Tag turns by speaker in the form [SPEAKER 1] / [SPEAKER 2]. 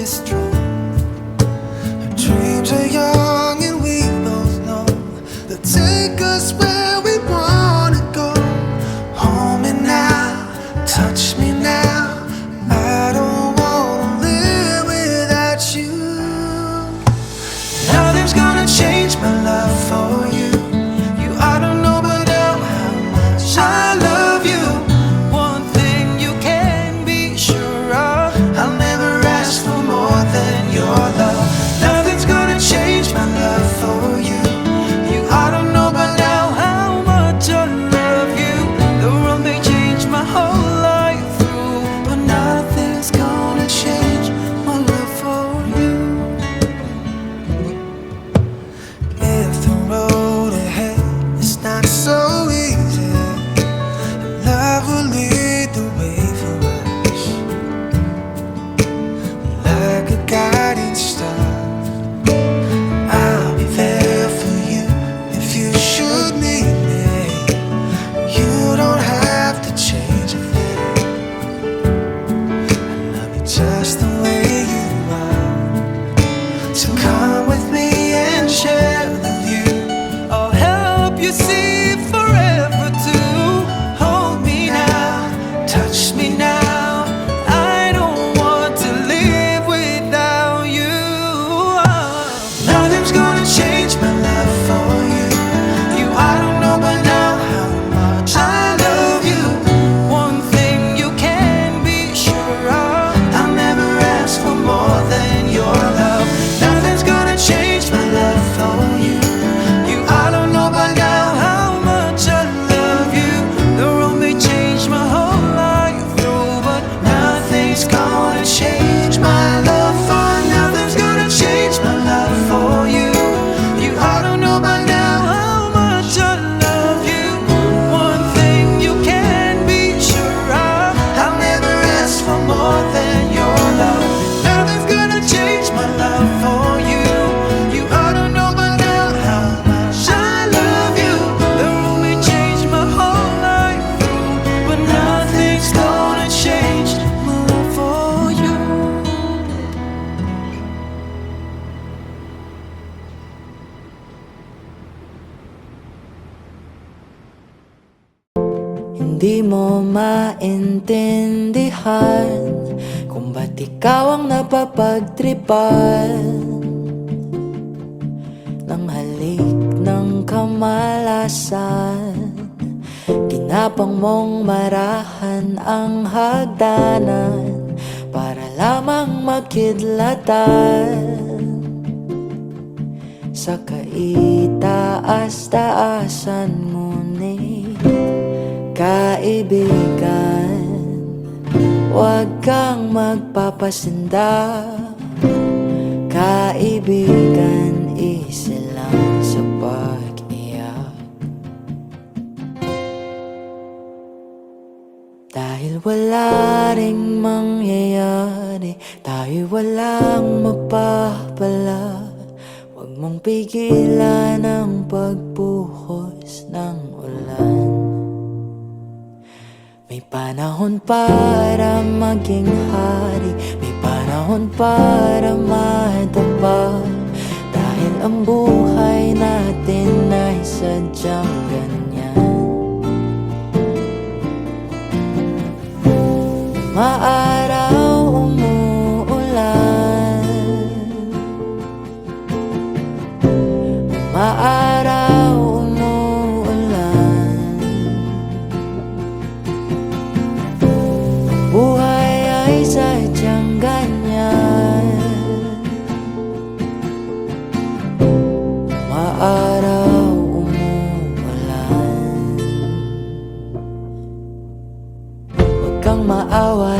[SPEAKER 1] is true. Our dreams are young and we both know they'll take us where we wanna go. Hold me now, touch me now, I don't wanna live without you. Nothing's gonna change my love for you. You ought to know by now how much I love you. One thing you can be sure of, I'll never ask for more than your love. Nothing's gonna change my love for you. You ought to know by now how much I love you. The world may change my whole life through, but nothing's gonna change my love for you. If the road ahead is not so easy, love will lead the way for us, like a guiding star. I'll be there for you if you should need me. You don't have to change a thing. I love you just the way you are. So come with me and share the view. I'll help you see forever too. Hold me now, touch me now, I don't want to live without you. Nothing's gonna change my love for you. You ought to know by now how much I love you. One thing you can be sure of, I'll never ask for more than your love. Nothing's gonna change my love for you. You ought to know by now how much I love you. The road may change my whole life through, but nothing's gonna change my love for. Nothing's gonna change my love for you. You ought to know by now how much I love you. One thing you can be sure of, I'll never ask for more than your love. Nothing's gonna change my love for you. You ought to know by now how much I love you. The road may change my whole life through, but nothing's gonna change my love for you.
[SPEAKER 2] Hindi mo maintindihan kung ba't ikaw ang napapagtripan ng halik ng kamalasan. Tinapang mong marahan ang hagdanan para lamang makidlatan sa kaitaas-taasan. Ngunit kaibigan, huwag kang magpapasinda. Kaibigan, isa lang sa pag-iyak. Dahil wala ring mangyayari, tayo walang mapapala. Huwag mong pigilan ang pagbuhos ng ulan. May panahon para maging hari, may panahon para madapa. Dahil ang buhay natin ay sadyang ganyan. Maaraw umuulan, maaraw umuulan. Buhay ay sadyang ganyan. Maaraw umuulan. Huwag kang maawa.